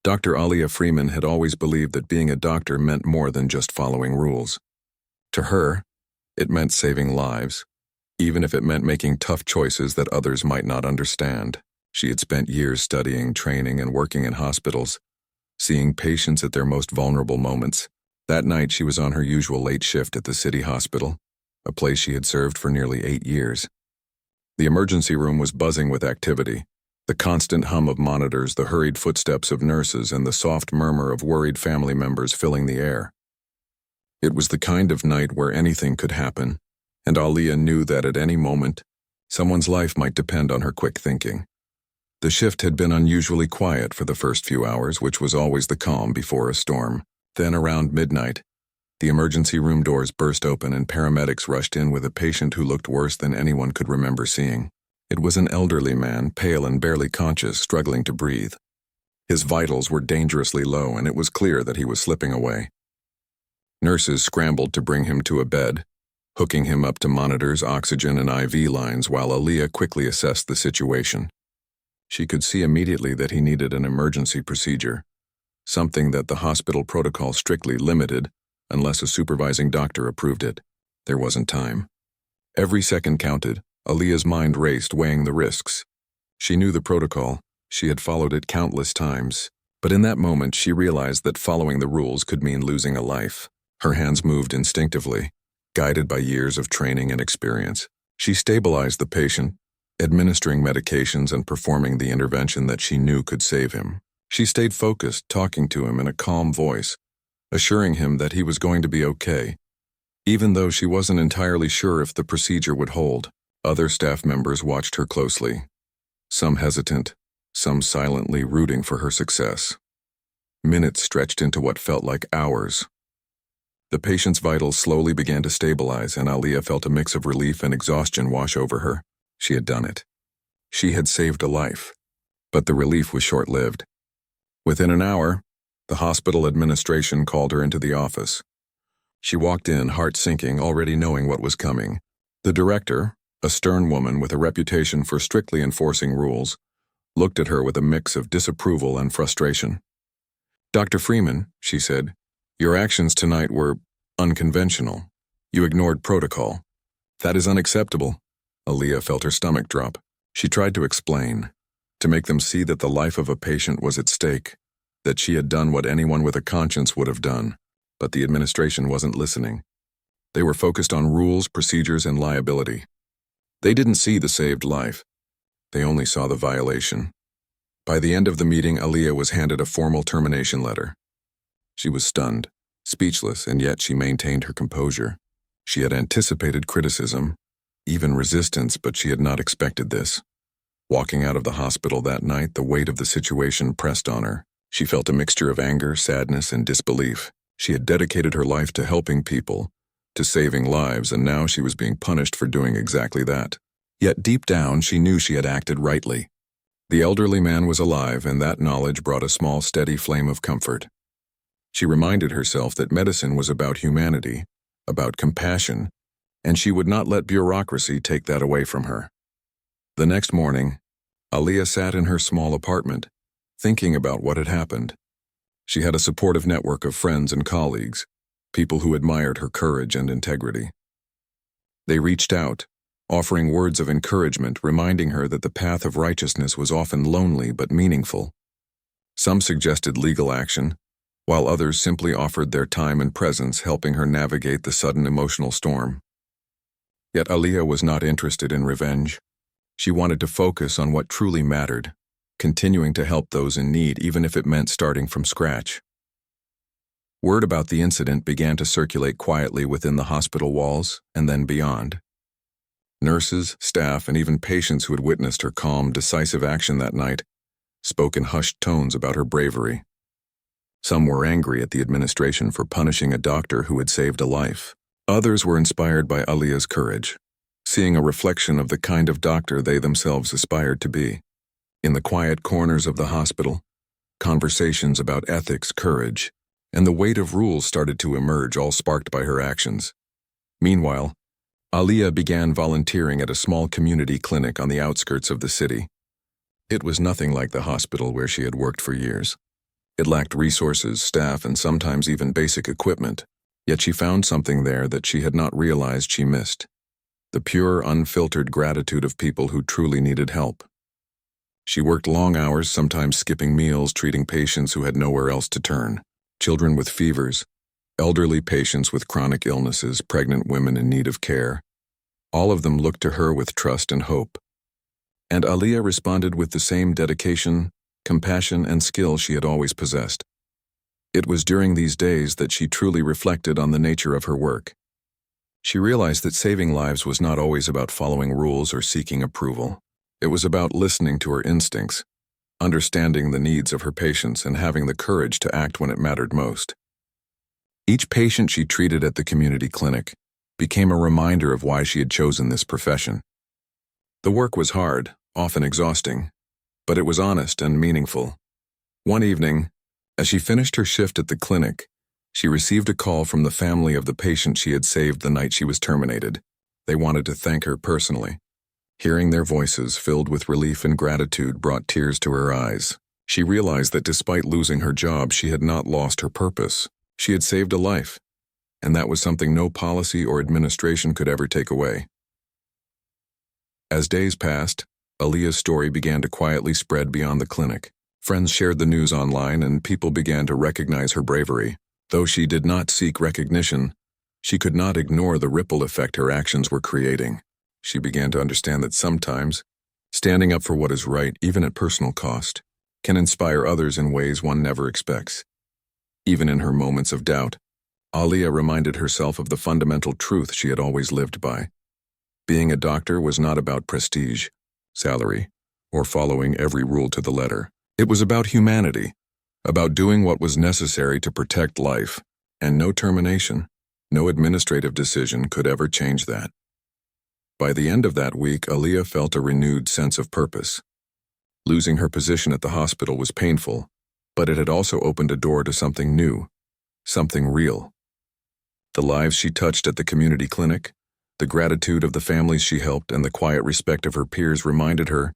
Dr. Alia Freeman had always believed that being a doctor meant more than just following rules. To her, it meant saving lives, even if it meant making tough choices that others might not understand. She had spent years studying, training, and working in hospitals, seeing patients at their most vulnerable moments. That night, she was on her usual late shift at the city hospital, a place she had served for nearly 8 years. The emergency room was buzzing with activity. The constant hum of monitors, the hurried footsteps of nurses, and the soft murmur of worried family members filling the air. It was the kind of night where anything could happen, and Alia knew that at any moment, someone's life might depend on her quick thinking. The shift had been unusually quiet for the first few hours, which was always the calm before a storm. Then, around midnight, the emergency room doors burst open and paramedics rushed in with a patient who looked worse than anyone could remember seeing. It was an elderly man, pale and barely conscious, struggling to breathe. His vitals were dangerously low, and it was clear that he was slipping away. Nurses scrambled to bring him to a bed, hooking him up to monitors, oxygen, and IV lines, while Alia quickly assessed the situation. She could see immediately that he needed an emergency procedure, something that the hospital protocol strictly limited unless a supervising doctor approved it. There wasn't time. Every second counted. Alia's mind raced, weighing the risks. She knew the protocol. She had followed it countless times. But in that moment, she realized that following the rules could mean losing a life. Her hands moved instinctively, guided by years of training and experience. She stabilized the patient, administering medications and performing the intervention that she knew could save him. She stayed focused, talking to him in a calm voice, assuring him that he was going to be okay, even though she wasn't entirely sure if the procedure would hold. Other staff members watched her closely, some hesitant, some silently rooting for her success. Minutes stretched into what felt like hours. The patient's vitals slowly began to stabilize, and Alia felt a mix of relief and exhaustion wash over her. She had done it. She had saved a life. But the relief was short-lived. Within an hour, the hospital administration called her into the office. She walked in, heart sinking, already knowing what was coming. The director, a stern woman with a reputation for strictly enforcing rules, looked at her with a mix of disapproval and frustration. "Dr. Freeman," she said, "your actions tonight were unconventional. You ignored protocol. That is unacceptable." Alia felt her stomach drop. She tried to explain, to make them see that the life of a patient was at stake, that she had done what anyone with a conscience would have done. But the administration wasn't listening. They were focused on rules, procedures, and liability. They didn't see the saved life. They only saw the violation. By the end of the meeting, Alia was handed a formal termination letter. She was stunned, speechless, and yet she maintained her composure. She had anticipated criticism, even resistance, but she had not expected this. Walking out of the hospital that night, the weight of the situation pressed on her. She felt a mixture of anger, sadness, and disbelief. She had dedicated her life to helping people, to saving lives, and now she was being punished for doing exactly that. Yet deep down, she knew she had acted rightly. The elderly man was alive, and that knowledge brought a small, steady flame of comfort. She reminded herself that medicine was about humanity, about compassion, and she would not let bureaucracy take that away from her. The next morning, Alia sat in her small apartment, thinking about what had happened. She had a supportive network of friends and colleagues, people who admired her courage and integrity. They reached out, offering words of encouragement, reminding her that the path of righteousness was often lonely but meaningful. Some suggested legal action, while others simply offered their time and presence, helping her navigate the sudden emotional storm. Yet Alia was not interested in revenge. She wanted to focus on what truly mattered, continuing to help those in need, even if it meant starting from scratch. Word about the incident began to circulate quietly within the hospital walls and then beyond. Nurses, staff, and even patients who had witnessed her calm, decisive action that night spoke in hushed tones about her bravery. Some were angry at the administration for punishing a doctor who had saved a life. Others were inspired by Alia's courage, seeing a reflection of the kind of doctor they themselves aspired to be. In the quiet corners of the hospital, conversations about ethics, courage, and the weight of rules started to emerge, all sparked by her actions. Meanwhile, Alia began volunteering at a small community clinic on the outskirts of the city. It was nothing like the hospital where she had worked for years. It lacked resources, staff, and sometimes even basic equipment, yet she found something there that she had not realized she missed: the pure, unfiltered gratitude of people who truly needed help. She worked long hours, sometimes skipping meals, treating patients who had nowhere else to turn: children with fevers, elderly patients with chronic illnesses, pregnant women in need of care. All of them looked to her with trust and hope. And Aliyah responded with the same dedication, compassion, and skill she had always possessed. It was during these days that she truly reflected on the nature of her work. She realized that saving lives was not always about following rules or seeking approval. It was about listening to her instincts, understanding the needs of her patients, and having the courage to act when it mattered most. Each patient she treated at the community clinic became a reminder of why she had chosen this profession. The work was hard, often exhausting, but it was honest and meaningful. One evening, as she finished her shift at the clinic, she received a call from the family of the patient she had saved the night she was terminated. They wanted to thank her personally. Hearing their voices, filled with relief and gratitude, brought tears to her eyes. She realized that despite losing her job, she had not lost her purpose. She had saved a life, and that was something no policy or administration could ever take away. As days passed, Aliyah's story began to quietly spread beyond the clinic. Friends shared the news online, and people began to recognize her bravery. Though she did not seek recognition, she could not ignore the ripple effect her actions were creating. She began to understand that sometimes, standing up for what is right, even at personal cost, can inspire others in ways one never expects. Even in her moments of doubt, Aliyah reminded herself of the fundamental truth she had always lived by. Being a doctor was not about prestige, salary, or following every rule to the letter. It was about humanity, about doing what was necessary to protect life, and no termination, no administrative decision could ever change that. By the end of that week, Aliyah felt a renewed sense of purpose. Losing her position at the hospital was painful, but it had also opened a door to something new, something real. The lives she touched at the community clinic, the gratitude of the families she helped, and the quiet respect of her peers reminded her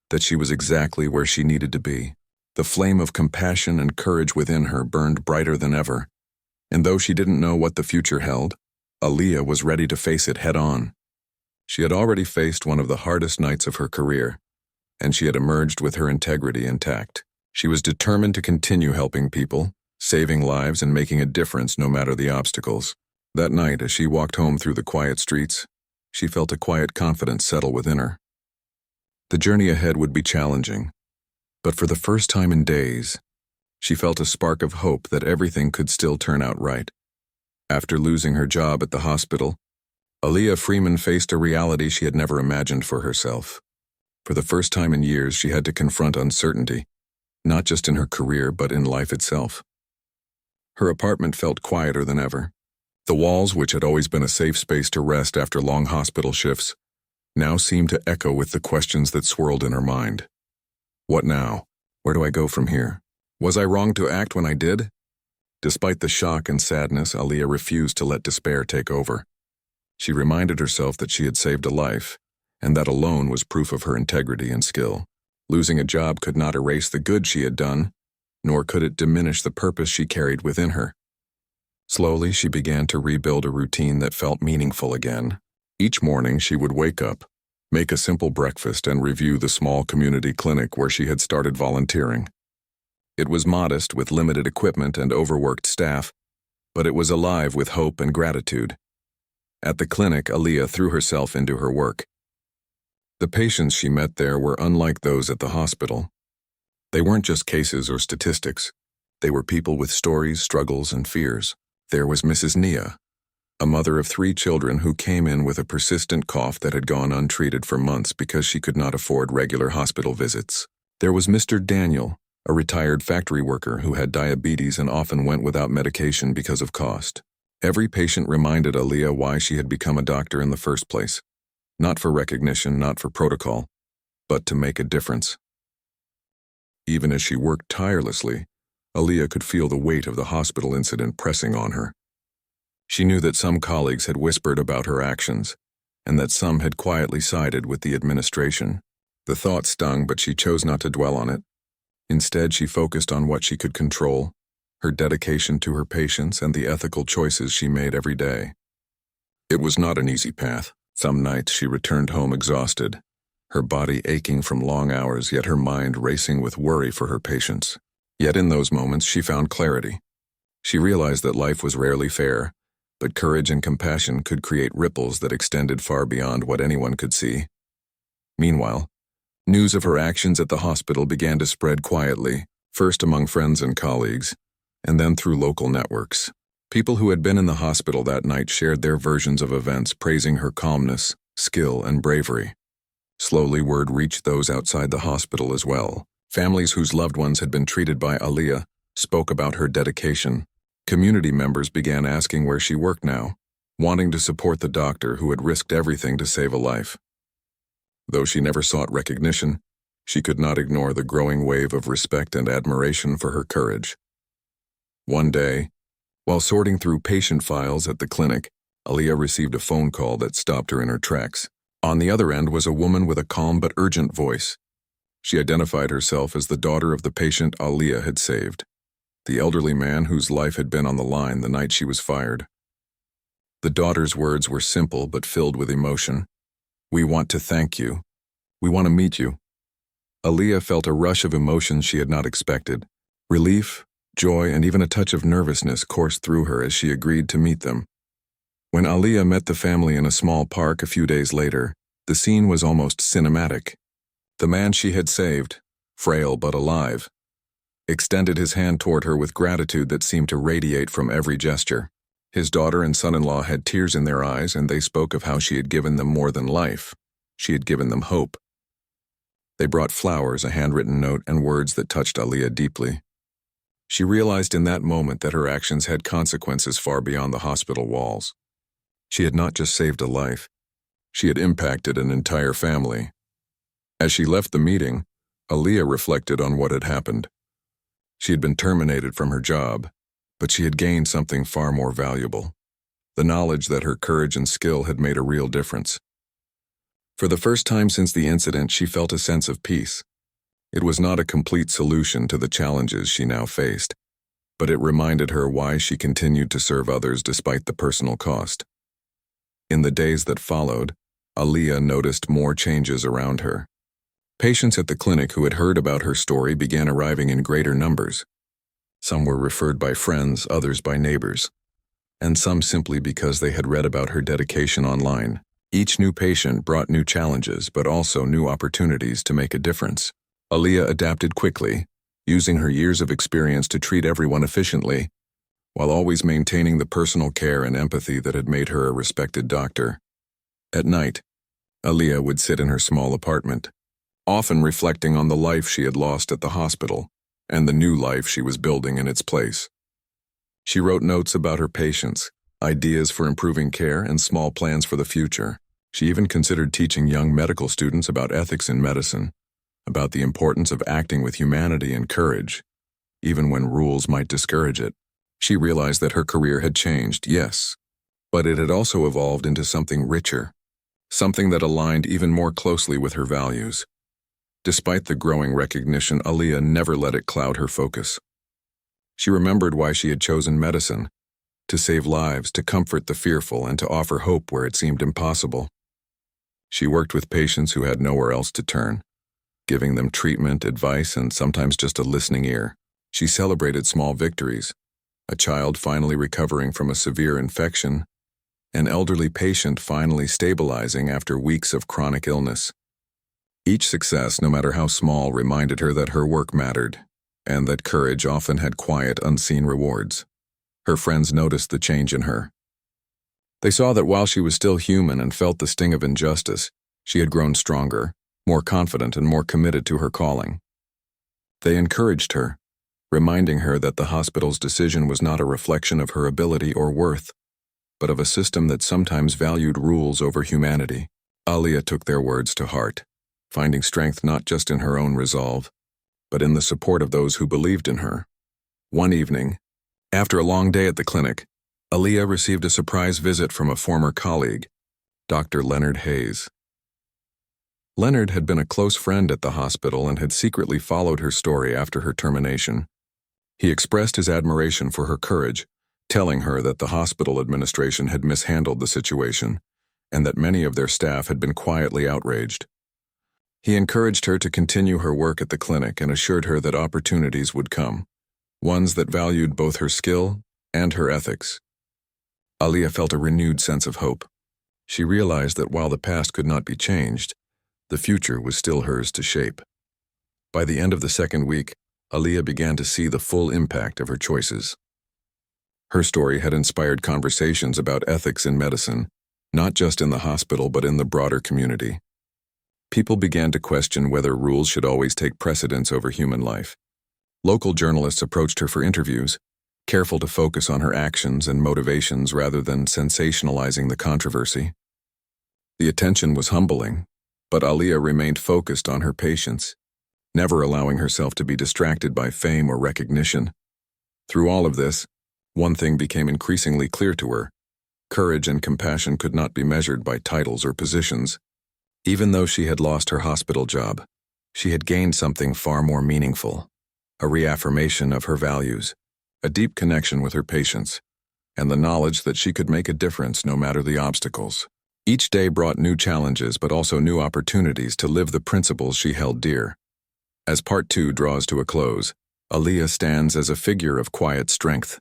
that she was exactly where she needed to be. The flame of compassion and courage within her burned brighter than ever, and though she didn't know what the future held, Aliyah was ready to face it head-on. She had already faced one of the hardest nights of her career, and she had emerged with her integrity intact. She was determined to continue helping people, saving lives, and making a difference no matter the obstacles. That night, as she walked home through the quiet streets, she felt a quiet confidence settle within her. The journey ahead would be challenging, but for the first time in days, she felt a spark of hope that everything could still turn out right. After losing her job at the hospital, Aliyah Freeman faced a reality she had never imagined for herself. For the first time in years, she had to confront uncertainty, not just in her career but in life itself. Her apartment felt quieter than ever. The walls, which had always been a safe space to rest after long hospital shifts, now seemed to echo with the questions that swirled in her mind. What now? Where do I go from here? Was I wrong to act when I did? Despite the shock and sadness, Aliyah refused to let despair take over. She reminded herself that she had saved a life, and that alone was proof of her integrity and skill. Losing a job could not erase the good she had done, nor could it diminish the purpose she carried within her. Slowly, she began to rebuild a routine that felt meaningful again. Each morning, she would wake up, make a simple breakfast, and review the small community clinic where she had started volunteering. It was modest, with limited equipment and overworked staff, but it was alive with hope and gratitude. At the clinic, Aliyah threw herself into her work. The patients she met there were unlike those at the hospital. They weren't just cases or statistics. They were people with stories, struggles, and fears. There was Mrs. Nia, a mother of 3 children who came in with a persistent cough that had gone untreated for months because she could not afford regular hospital visits. There was Mr. Daniel, a retired factory worker who had diabetes and often went without medication because of cost. Every patient reminded Aliyah why she had become a doctor in the first place. Not for recognition, not for protocol, but to make a difference. Even as she worked tirelessly, Aliyah could feel the weight of the hospital incident pressing on her. She knew that some colleagues had whispered about her actions, and that some had quietly sided with the administration. The thought stung, but she chose not to dwell on it. Instead, she focused on what she could control, her dedication to her patients and the ethical choices she made every day. It was not an easy path. Some nights she returned home exhausted, her body aching from long hours, yet her mind racing with worry for her patients. Yet in those moments she found clarity. She realized that life was rarely fair, but courage and compassion could create ripples that extended far beyond what anyone could see. Meanwhile, news of her actions at the hospital began to spread quietly, first among friends and colleagues, and then through local networks. People who had been in the hospital that night shared their versions of events, praising her calmness, skill, and bravery. Slowly, word reached those outside the hospital as well. Families whose loved ones had been treated by Aaliyah spoke about her dedication. Community members began asking where she worked now, wanting to support the doctor who had risked everything to save a life. Though she never sought recognition, she could not ignore the growing wave of respect and admiration for her courage. One day, while sorting through patient files at the clinic, Aaliyah received a phone call that stopped her in her tracks. On the other end was a woman with a calm but urgent voice. She identified herself as the daughter of the patient Aaliyah had saved, the elderly man whose life had been on the line the night she was fired. The daughter's words were simple but filled with emotion. "We want to thank you. We want to meet you." Aaliyah felt a rush of emotions she had not expected. Relief, joy, and even a touch of nervousness coursed through her as she agreed to meet them. When Aaliyah met the family in a small park a few days later, the scene was almost cinematic. The man she had saved, frail but alive, extended his hand toward her with gratitude that seemed to radiate from every gesture. His daughter and son-in-law had tears in their eyes, and they spoke of how she had given them more than life. She had given them hope. They brought flowers, a handwritten note, and words that touched Aaliyah deeply. She realized in that moment that her actions had consequences far beyond the hospital walls. She had not just saved a life, she had impacted an entire family. As she left the meeting, Aaliyah reflected on what had happened. She had been terminated from her job, but she had gained something far more valuable: the knowledge that her courage and skill had made a real difference. For the first time since the incident, she felt a sense of peace. It was not a complete solution to the challenges she now faced, but it reminded her why she continued to serve others despite the personal cost. In the days that followed, Aaliyah noticed more changes around her. Patients at the clinic who had heard about her story began arriving in greater numbers. Some were referred by friends, others by neighbors, and some simply because they had read about her dedication online. Each new patient brought new challenges, but also new opportunities to make a difference. Aaliyah adapted quickly, using her years of experience to treat everyone efficiently, while always maintaining the personal care and empathy that had made her a respected doctor. At night, Aaliyah would sit in her small apartment, often reflecting on the life she had lost at the hospital and the new life she was building in its place. She wrote notes about her patients, ideas for improving care, and small plans for the future. She even considered teaching young medical students about ethics in medicine, about the importance of acting with humanity and courage, even when rules might discourage it. She realized that her career had changed, yes, but it had also evolved into something richer, something that aligned even more closely with her values. Despite the growing recognition, Aaliyah never let it cloud her focus. She remembered why she had chosen medicine: to save lives, to comfort the fearful, and to offer hope where it seemed impossible. She worked with patients who had nowhere else to turn, giving them treatment, advice, and sometimes just a listening ear. She celebrated small victories: a child finally recovering from a severe infection, an elderly patient finally stabilizing after weeks of chronic illness. Each success, no matter how small, reminded her that her work mattered, and that courage often had quiet, unseen rewards. Her friends noticed the change in her. They saw that while she was still human and felt the sting of injustice, she had grown stronger, more confident, and more committed to her calling. They encouraged her, reminding her that the hospital's decision was not a reflection of her ability or worth, but of a system that sometimes valued rules over humanity. Aaliyah took their words to heart, finding strength not just in her own resolve, but in the support of those who believed in her. One evening, after a long day at the clinic, Aaliyah received a surprise visit from a former colleague, Dr. Leonard Hayes. Leonard had been a close friend at the hospital and had secretly followed her story after her termination. He expressed his admiration for her courage, telling her that the hospital administration had mishandled the situation and that many of their staff had been quietly outraged. He encouraged her to continue her work at the clinic and assured her that opportunities would come, ones that valued both her skill and her ethics. Aliyah felt a renewed sense of hope. She realized that while the past could not be changed, the future was still hers to shape. By the end of the second week, Aliyah began to see the full impact of her choices. Her story had inspired conversations about ethics in medicine, not just in the hospital but in the broader community. People began to question whether rules should always take precedence over human life. Local journalists approached her for interviews, careful to focus on her actions and motivations rather than sensationalizing the controversy. The attention was humbling, but Aliyah remained focused on her patients, never allowing herself to be distracted by fame or recognition. Through all of this, one thing became increasingly clear to her: courage and compassion could not be measured by titles or positions. Even though she had lost her hospital job, she had gained something far more meaningful: a reaffirmation of her values, a deep connection with her patients, and the knowledge that she could make a difference no matter the obstacles. Each day brought new challenges but also new opportunities to live the principles she held dear. As Part 2 draws to a close, Aliyah stands as a figure of quiet strength.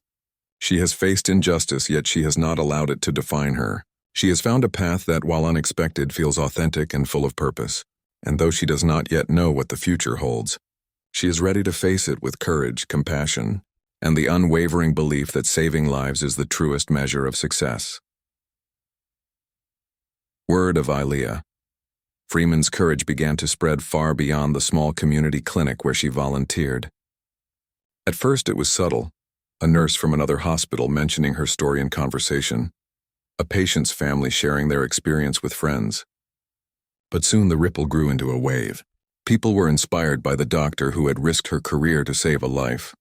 She has faced injustice, yet she has not allowed it to define her. She has found a path that, while unexpected, feels authentic and full of purpose. And though she does not yet know what the future holds, she is ready to face it with courage, compassion, and the unwavering belief that saving lives is the truest measure of success. Word of Aliyah. Freeman's courage began to spread far beyond the small community clinic where she volunteered. At first it was subtle, a nurse from another hospital mentioning her story in conversation, a patient's family sharing their experience with friends. But soon the ripple grew into a wave. People were inspired by the doctor who had risked her career to save a life.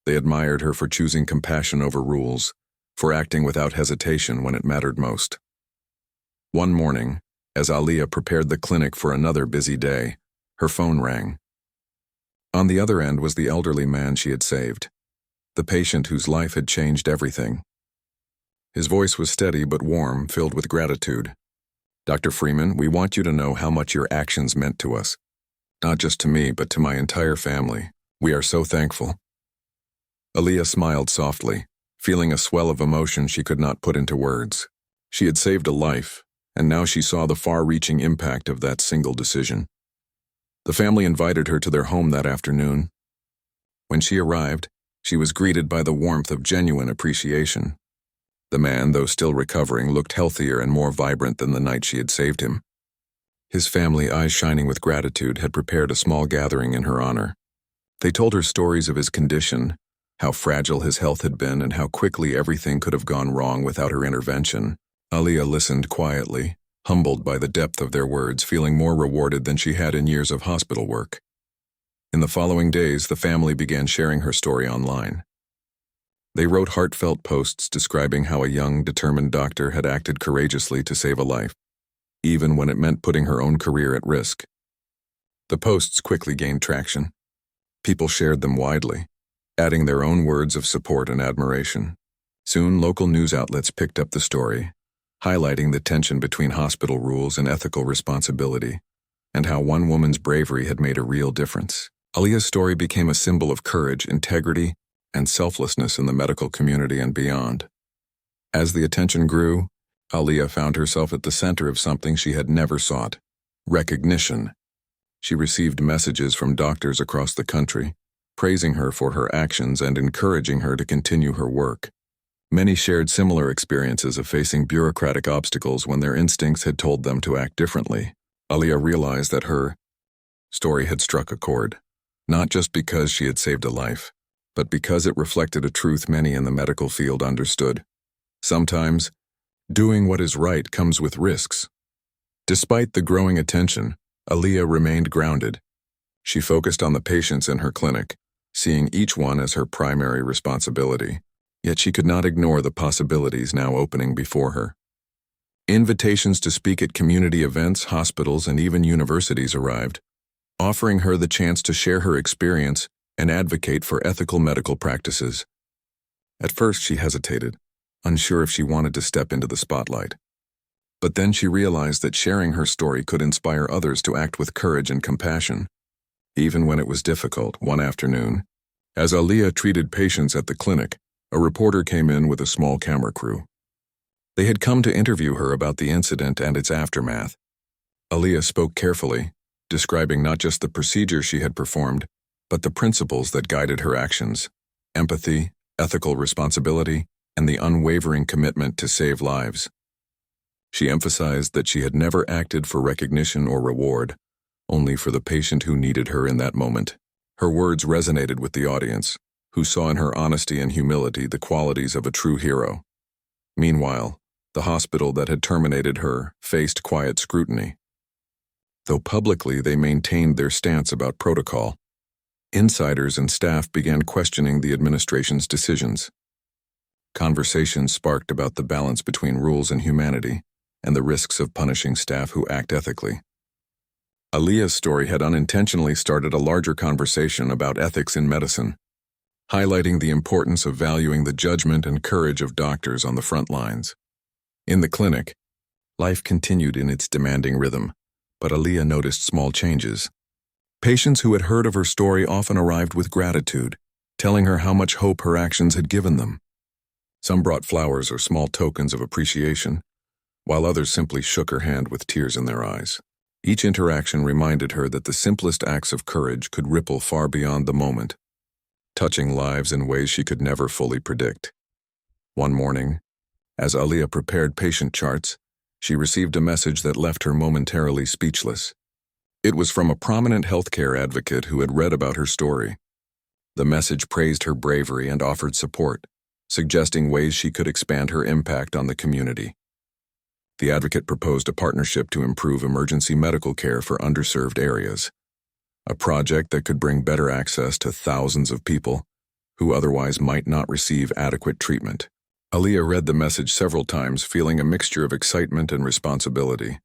They admired her for choosing compassion over rules, for acting without hesitation when it mattered most. One morning, as Aliyah prepared the clinic for another busy day, her phone rang. On the other end was the elderly man she had saved, the patient whose life had changed everything. His voice was steady but warm, filled with gratitude. "Dr. Freeman, we want you to know how much your actions meant to us. Not just to me, but to my entire family. We are so thankful." Aliyah smiled softly, feeling a swell of emotion she could not put into words. She had saved a life, and now she saw the far-reaching impact of that single decision. The family invited her to their home that afternoon. When she arrived, she was greeted by the warmth of genuine appreciation. The man, though still recovering, looked healthier and more vibrant than the night she had saved him. His family, eyes shining with gratitude, had prepared a small gathering in her honor. They told her stories of his condition, how fragile his health had been, and how quickly everything could have gone wrong without her intervention. Aliyah listened quietly, humbled by the depth of their words, feeling more rewarded than she had in years of hospital work. In the following days, the family began sharing her story online. They wrote heartfelt posts describing how a young, determined doctor had acted courageously to save a life, even when it meant putting her own career at risk. The posts quickly gained traction. People shared them widely, adding their own words of support and admiration. Soon, local news outlets picked up the story, highlighting the tension between hospital rules and ethical responsibility, and how one woman's bravery had made a real difference. Aliyah's story became a symbol of courage, integrity, and selflessness in the medical community and beyond. As the attention grew, Aliyah found herself at the center of something she had never sought: recognition. She received messages from doctors across the country, praising her for her actions and encouraging her to continue her work. Many shared similar experiences of facing bureaucratic obstacles when their instincts had told them to act differently. Aliyah realized that her story had struck a chord, not just because she had saved a life, but because it reflected a truth many in the medical field understood. Sometimes, doing what is right comes with risks. Despite the growing attention, Aliyah remained grounded. She focused on the patients in her clinic, seeing each one as her primary responsibility. Yet she could not ignore the possibilities now opening before her. Invitations to speak at community events, hospitals, and even universities arrived, offering her the chance to share her experience and advocate for ethical medical practices. At first, she hesitated, unsure if she wanted to step into the spotlight. But then she realized that sharing her story could inspire others to act with courage and compassion. Even when it was difficult, one afternoon, as Aaliyah treated patients at the clinic, a reporter came in with a small camera crew. They had come to interview her about the incident and its aftermath. Aaliyah spoke carefully, describing not just the procedure she had performed, but the principles that guided her actions: empathy, ethical responsibility, and the unwavering commitment to save lives. She emphasized that she had never acted for recognition or reward, only for the patient who needed her in that moment. Her words resonated with the audience, who saw in her honesty and humility the qualities of a true hero. Meanwhile, the hospital that had terminated her faced quiet scrutiny. Though publicly they maintained their stance about protocol, insiders and staff began questioning the administration's decisions. Conversations sparked about the balance between rules and humanity, and the risks of punishing staff who act ethically. Aaliyah's story had unintentionally started a larger conversation about ethics in medicine, highlighting the importance of valuing the judgment and courage of doctors on the front lines. In the clinic, life continued in its demanding rhythm, but Aaliyah noticed small changes. Patients who had heard of her story often arrived with gratitude, telling her how much hope her actions had given them. Some brought flowers or small tokens of appreciation, while others simply shook her hand with tears in their eyes. Each interaction reminded her that the simplest acts of courage could ripple far beyond the moment, touching lives in ways she could never fully predict. One morning, as Aaliyah prepared patient charts, she received a message that left her momentarily speechless. It was from a prominent healthcare advocate who had read about her story. The message praised her bravery and offered support, suggesting ways she could expand her impact on the community. The advocate proposed a partnership to improve emergency medical care for underserved areas, a project that could bring better access to thousands of people who otherwise might not receive adequate treatment. Aaliyah read the message several times, feeling a mixture of excitement and responsibility.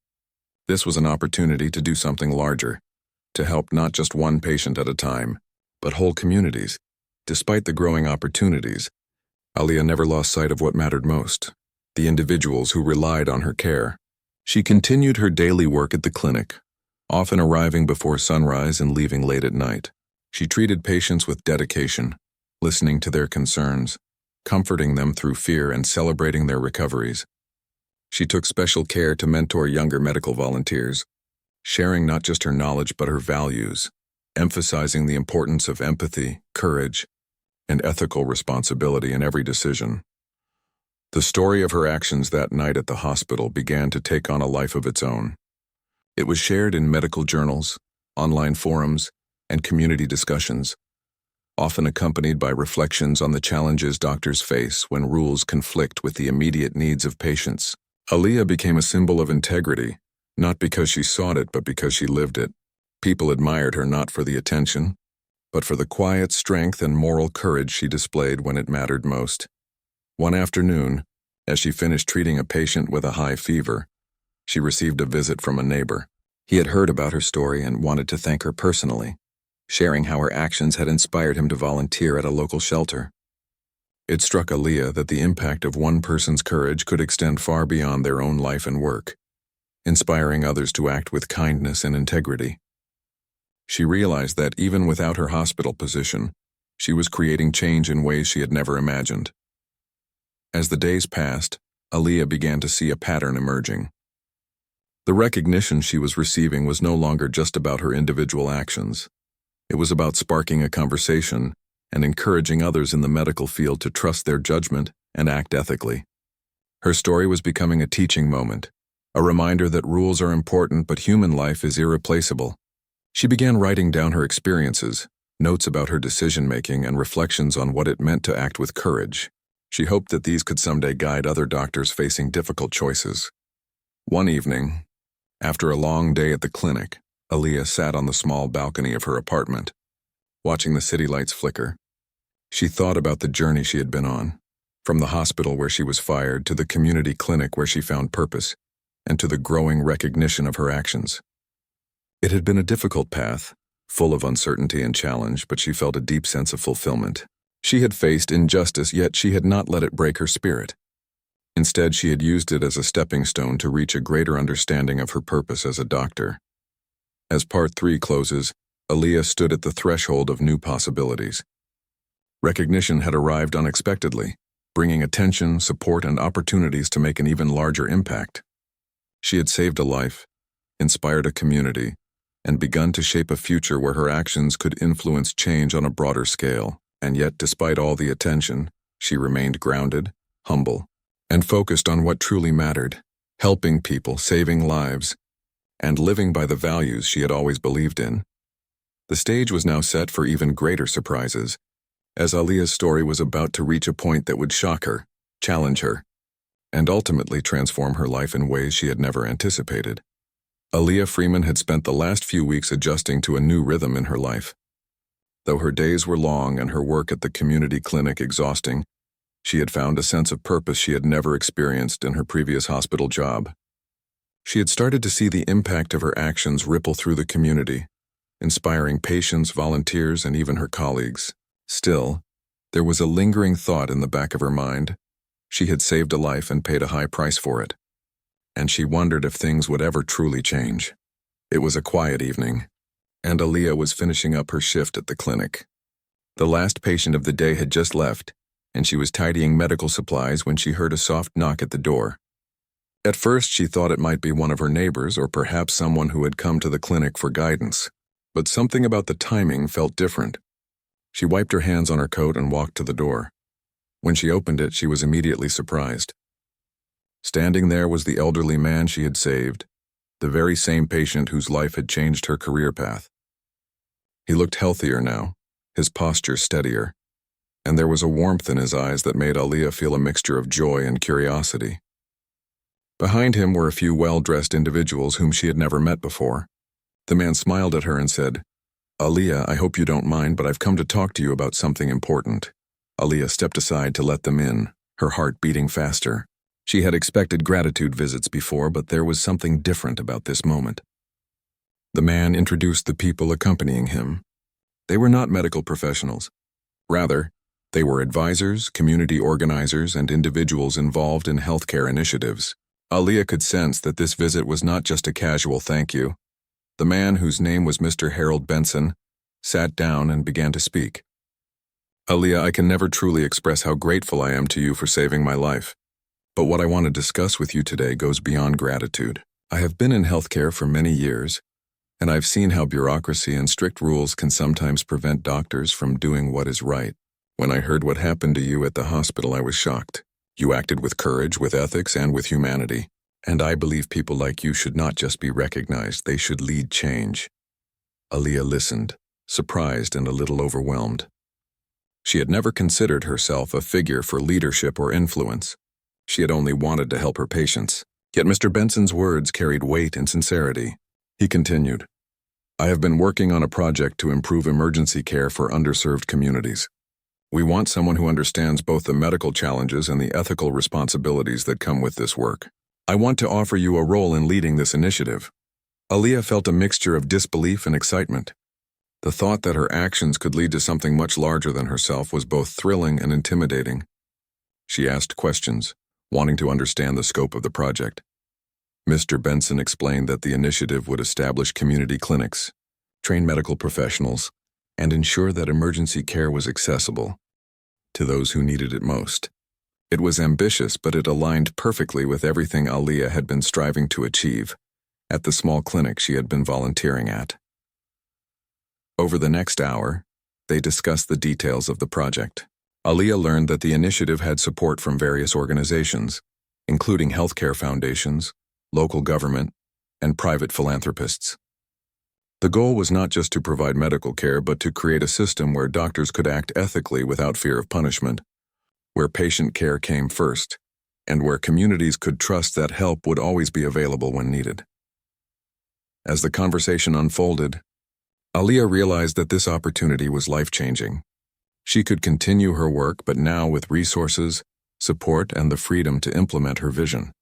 This was an opportunity to do something larger, to help not just one patient at a time, but whole communities. Despite the growing opportunities, Aaliyah never lost sight of what mattered most: the individuals who relied on her care. She continued her daily work at the clinic, often arriving before sunrise and leaving late at night. She treated patients with dedication, listening to their concerns, comforting them through fear and celebrating their recoveries. She took special care to mentor younger medical volunteers, sharing not just her knowledge but her values, emphasizing the importance of empathy, courage, and ethical responsibility in every decision. The story of her actions that night at the hospital began to take on a life of its own. It was shared in medical journals, online forums, and community discussions, often accompanied by reflections on the challenges doctors face when rules conflict with the immediate needs of patients. Aaliyah became a symbol of integrity, not because she sought it but because she lived it. People admired her not for the attention, but for the quiet strength and moral courage she displayed when it mattered most. One afternoon, as she finished treating a patient with a high fever, she received a visit from a neighbor. He had heard about her story and wanted to thank her personally, sharing how her actions had inspired him to volunteer at a local shelter. It struck Aaliyah that the impact of one person's courage could extend far beyond their own life and work, inspiring others to act with kindness and integrity. She realized that even without her hospital position, she was creating change in ways she had never imagined. As the days passed, Aaliyah began to see a pattern emerging. The recognition she was receiving was no longer just about her individual actions. It was about sparking a conversation and encouraging others in the medical field to trust their judgment and act ethically. Her story was becoming a teaching moment, a reminder that rules are important but human life is irreplaceable. She began writing down her experiences, notes about her decision-making, and reflections on what it meant to act with courage. She hoped that these could someday guide other doctors facing difficult choices. One evening, after a long day at the clinic, Aaliyah sat on the small balcony of her apartment, watching the city lights flicker. She thought about the journey she had been on, from the hospital where she was fired to the community clinic where she found purpose. and to the growing recognition of her actions. It had been a difficult path, full of uncertainty and challenge, but she felt a deep sense of fulfillment. She had faced injustice, yet she had not let it break her spirit. Instead, she had used it as a stepping stone to reach a greater understanding of her purpose as a doctor. As Part 3 closes, Aaliyah stood at the threshold of new possibilities. Recognition had arrived unexpectedly, bringing attention, support, and opportunities to make an even larger impact. She had saved a life, inspired a community, and begun to shape a future where her actions could influence change on a broader scale. And yet, despite all the attention, she remained grounded, humble, and focused on what truly mattered: helping people, saving lives, and living by the values she had always believed in. The stage was now set for even greater surprises, as Aaliyah's story was about to reach a point that would shock her, challenge her, and ultimately transform her life in ways she had never anticipated. Aaliyah Freeman had spent the last few weeks adjusting to a new rhythm in her life. Though her days were long and her work at the community clinic exhausting, she had found a sense of purpose she had never experienced in her previous hospital job. She had started to see the impact of her actions ripple through the community, inspiring patients, volunteers, and even her colleagues. Still, there was a lingering thought in the back of her mind. She had saved a life and paid a high price for it, and she wondered if things would ever truly change. It was a quiet evening, and Aaliyah was finishing up her shift at the clinic. The last patient of the day had just left, and she was tidying medical supplies when she heard a soft knock at the door. At first, she thought it might be one of her neighbors or perhaps someone who had come to the clinic for guidance, but something about the timing felt different. She wiped her hands on her coat and walked to the door. When she opened it, she was immediately surprised. Standing there was the elderly man she had saved, the very same patient whose life had changed her career path. He looked healthier now, his posture steadier, and there was a warmth in his eyes that made Aaliyah feel a mixture of joy and curiosity. Behind him were a few well-dressed individuals whom she had never met before. The man smiled at her and said, "Aaliyah, I hope you don't mind, but I've come to talk to you about something important." Aaliyah stepped aside to let them in, her heart beating faster. She had expected gratitude visits before, but there was something different about this moment. The man introduced the people accompanying him. They were not medical professionals. Rather, they were advisors, community organizers, and individuals involved in healthcare initiatives. Aaliyah could sense that this visit was not just a casual thank you. The man, whose name was Mr. Harold Benson, sat down and began to speak. "Aaliyah, I can never truly express how grateful I am to you for saving my life. But what I want to discuss with you today goes beyond gratitude. I have been in healthcare for many years, and I've seen how bureaucracy and strict rules can sometimes prevent doctors from doing what is right. When I heard what happened to you at the hospital, I was shocked. You acted with courage, with ethics, and with humanity. And I believe people like you should not just be recognized, they should lead change." Aaliyah listened, surprised and a little overwhelmed. She had never considered herself a figure for leadership or influence. She had only wanted to help her patients. Yet Mr. Benson's words carried weight and sincerity. He continued, "I have been working on a project to improve emergency care for underserved communities. We want someone who understands both the medical challenges and the ethical responsibilities that come with this work. I want to offer you a role in leading this initiative." Aaliyah felt a mixture of disbelief and excitement. The thought that her actions could lead to something much larger than herself was both thrilling and intimidating. She asked questions, wanting to understand the scope of the project. Mr. Benson explained that the initiative would establish community clinics, train medical professionals, and ensure that emergency care was accessible to those who needed it most. It was ambitious, but it aligned perfectly with everything Aaliyah had been striving to achieve at the small clinic she had been volunteering at. Over the next hour, they discussed the details of the project. Aaliyah learned that the initiative had support from various organizations, including healthcare foundations, local government, and private philanthropists. The goal was not just to provide medical care, but to create a system where doctors could act ethically without fear of punishment, where patient care came first, and where communities could trust that help would always be available when needed. As the conversation unfolded, Aaliyah realized that this opportunity was life-changing. She could continue her work, but now with resources, support, and the freedom to implement her vision.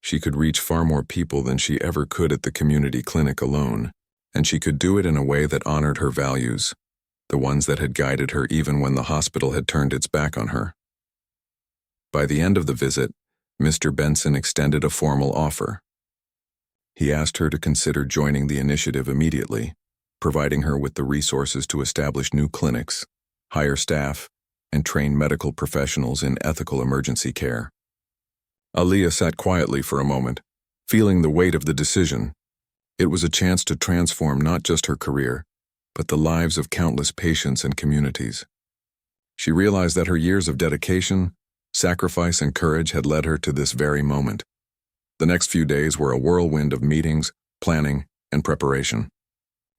She could reach far more people than she ever could at the community clinic alone, and she could do it in a way that honored her values, the ones that had guided her even when the hospital had turned its back on her. By the end of the visit, Mr. Benson extended a formal offer. He asked her to consider joining the initiative immediately, providing her with the resources to establish new clinics, hire staff, and train medical professionals in ethical emergency care. Aaliyah sat quietly for a moment, feeling the weight of the decision. It was a chance to transform not just her career, but the lives of countless patients and communities. She realized that her years of dedication, sacrifice, and courage had led her to this very moment. The next few days were a whirlwind of meetings, planning, and preparation.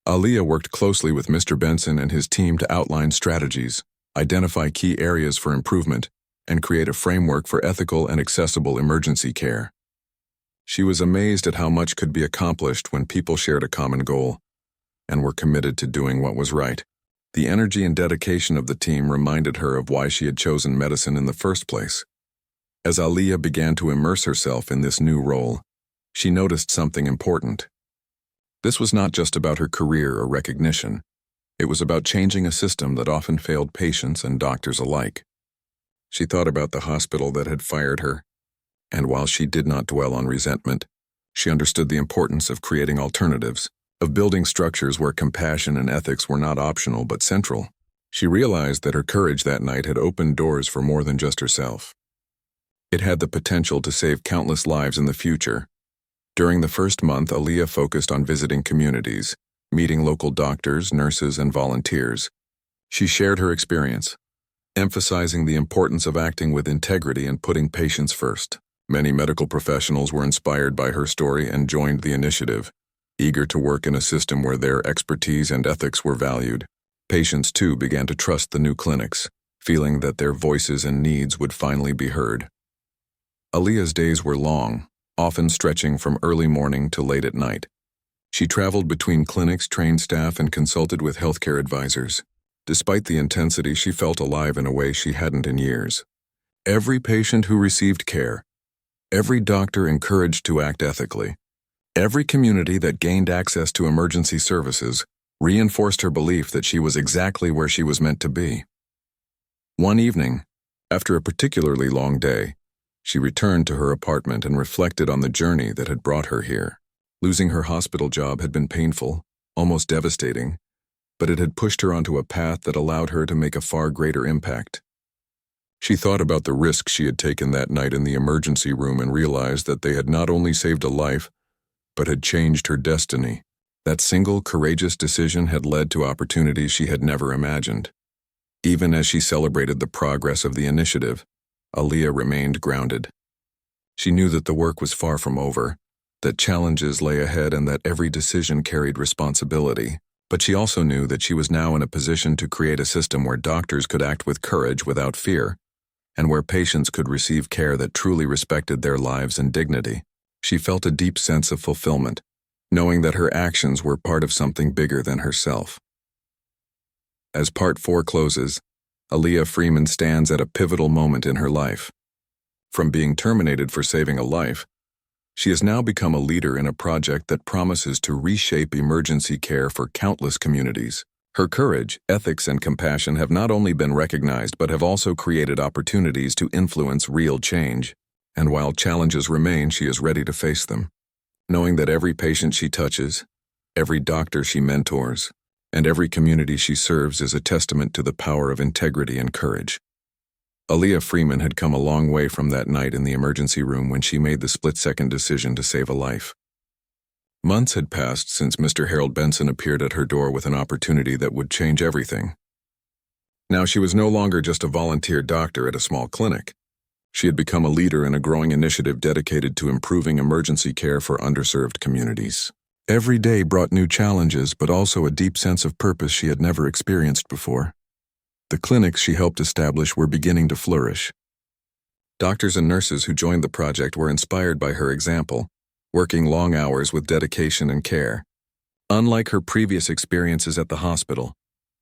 Aaliyah worked closely with Mr. Benson and his team to outline strategies, identify key areas for improvement, and create a framework for ethical and accessible emergency care. She was amazed at how much could be accomplished when people shared a common goal and were committed to doing what was right. The energy and dedication of the team reminded her of why she had chosen medicine in the first place. As Aaliyah began to immerse herself in this new role, she noticed something important. This was not just about her career or recognition. It was about changing a system that often failed patients and doctors alike. She thought about the hospital that had fired her, and while she did not dwell on resentment, she understood the importance of creating alternatives, of building structures where compassion and ethics were not optional but central. She realized that her courage that night had opened doors for more than just herself. It had the potential to save countless lives in the future. During the first month, Aaliyah focused on visiting communities, meeting local doctors, nurses, and volunteers. She shared her experience, emphasizing the importance of acting with integrity and putting patients first. Many medical professionals were inspired by her story and joined the initiative, eager to work in a system where their expertise and ethics were valued. Patients, too, began to trust the new clinics, feeling that their voices and needs would finally be heard. Aaliyah's days were long, often stretching from early morning to late at night. She traveled between clinics, trained staff, and consulted with healthcare advisors. Despite the intensity, she felt alive in a way she hadn't in years. Every patient who received care, every doctor encouraged to act ethically, every community that gained access to emergency services reinforced her belief that she was exactly where she was meant to be. One evening, after a particularly long day, she returned to her apartment and reflected on the journey that had brought her here. Losing her hospital job had been painful, almost devastating, but it had pushed her onto a path that allowed her to make a far greater impact. She thought about the risk she had taken that night in the emergency room and realized that they had not only saved a life, but had changed her destiny. That single courageous decision had led to opportunities she had never imagined. Even as she celebrated the progress of the initiative, Aaliyah remained grounded. She knew that the work was far from over, that challenges lay ahead, and that every decision carried responsibility. But she also knew that she was now in a position to create a system where doctors could act with courage without fear, and where patients could receive care that truly respected their lives and dignity. She felt a deep sense of fulfillment, knowing that her actions were part of something bigger than herself. As Part 4 closes, Aaliyah Freeman stands at a pivotal moment in her life. From being terminated for saving a life, she has now become a leader in a project that promises to reshape emergency care for countless communities. Her courage, ethics, and compassion have not only been recognized but have also created opportunities to influence real change. And while challenges remain, she is ready to face them, knowing that every patient she touches, every doctor she mentors, and every community she serves is a testament to the power of integrity and courage. Aaliyah Freeman had come a long way from that night in the emergency room when she made the split-second decision to save a life. Months had passed since Mr. Harold Benson appeared at her door with an opportunity that would change everything. Now she was no longer just a volunteer doctor at a small clinic. She had become a leader in a growing initiative dedicated to improving emergency care for underserved communities. Every day brought new challenges, but also a deep sense of purpose she had never experienced before. The clinics she helped establish were beginning to flourish. Doctors and nurses who joined the project were inspired by her example, working long hours with dedication and care. Unlike her previous experiences at the hospital,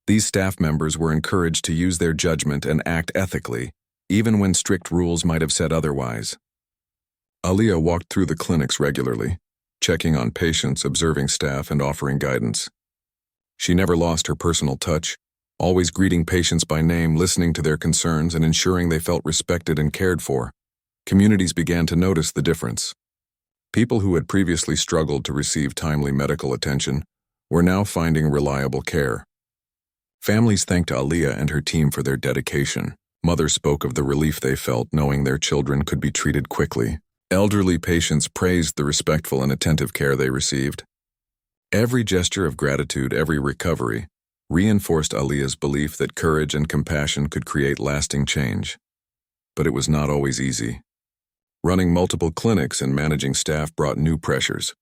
these staff members were encouraged to use their judgment and act ethically, even when strict rules might have said otherwise. Aaliyah walked through the clinics regularly, checking on patients, observing staff, and offering guidance. She never lost her personal touch, always greeting patients by name, listening to their concerns, and ensuring they felt respected and cared for. Communities began to notice the difference. People who had previously struggled to receive timely medical attention were now finding reliable care. Families thanked Aaliyah and her team for their dedication. Mothers spoke of the relief they felt knowing their children could be treated quickly. Elderly patients praised the respectful and attentive care they received. Every gesture of gratitude, every recovery, reinforced Aaliyah's belief that courage and compassion could create lasting change. But it was not always easy. Running multiple clinics and managing staff brought new pressures.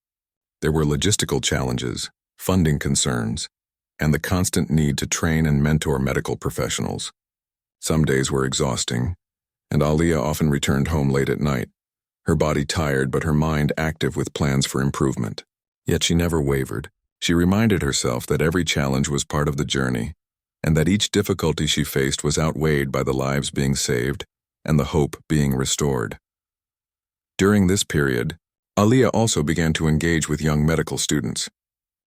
There were logistical challenges, funding concerns, and the constant need to train and mentor medical professionals. Some days were exhausting, and Aaliyah often returned home late at night, her body tired but her mind active with plans for improvement. Yet she never wavered. She reminded herself that every challenge was part of the journey, and that each difficulty she faced was outweighed by the lives being saved and the hope being restored. During this period, Aaliyah also began to engage with young medical students.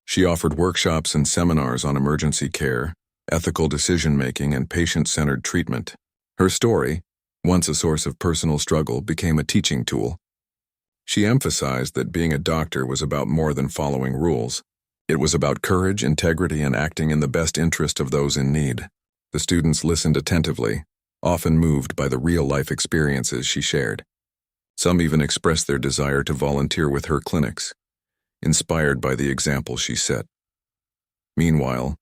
She offered workshops and seminars on emergency care, ethical decision-making, and patient-centered treatment. Her story, once a source of personal struggle, became a teaching tool. She emphasized that being a doctor was about more than following rules. It was about courage, integrity, and acting in the best interest of those in need. The students listened attentively, often moved by the real-life experiences she shared. Some even expressed their desire to volunteer with her clinics, inspired by the example she set. Meanwhile,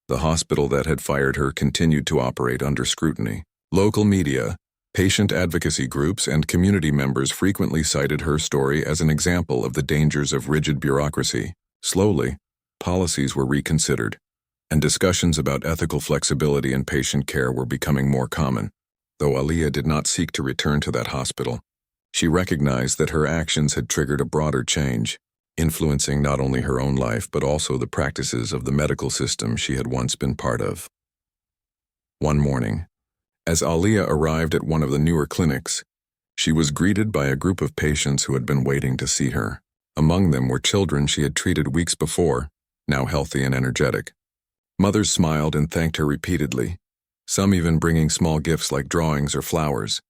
the hospital that had fired her continued to operate under scrutiny. Local media, patient advocacy groups, and community members frequently cited her story as an example of the dangers of rigid bureaucracy. Slowly, policies were reconsidered, and discussions about ethical flexibility in patient care were becoming more common. Though Aaliyah did not seek to return to that hospital, she recognized that her actions had triggered a broader change, influencing not only her own life but also the practices of the medical system she had once been part of. One morning, as Aaliyah arrived at one of the newer clinics, she was greeted by a group of patients who had been waiting to see her. Among them were children she had treated weeks before, now healthy and energetic. Mothers smiled and thanked her repeatedly, some even bringing small gifts like drawings or flowers.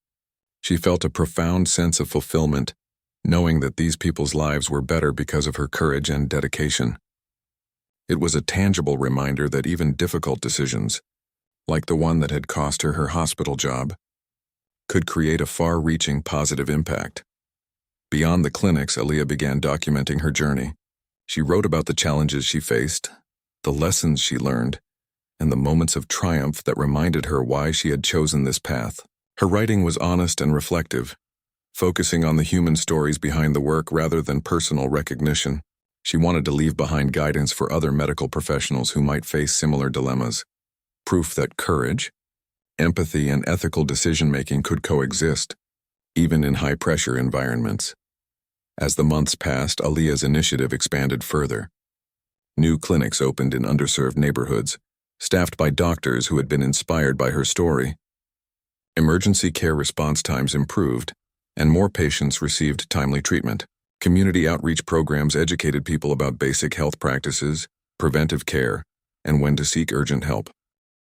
She felt a profound sense of fulfillment, knowing that these people's lives were better because of her courage and dedication. It was a tangible reminder that even difficult decisions, like the one that had cost her her hospital job, could create a far-reaching positive impact. Beyond the clinics, Aaliyah began documenting her journey. She wrote about the challenges she faced, the lessons she learned, and the moments of triumph that reminded her why she had chosen this path. Her writing was honest and reflective, focusing on the human stories behind the work rather than personal recognition. She wanted to leave behind guidance for other medical professionals who might face similar dilemmas. Proof that courage, empathy, and ethical decision-making could coexist, even in high-pressure environments. As the months passed, Aaliyah's initiative expanded further. New clinics opened in underserved neighborhoods, staffed by doctors who had been inspired by her story. Emergency care response times improved, and more patients received timely treatment. Community outreach programs educated people about basic health practices, preventive care, and when to seek urgent help.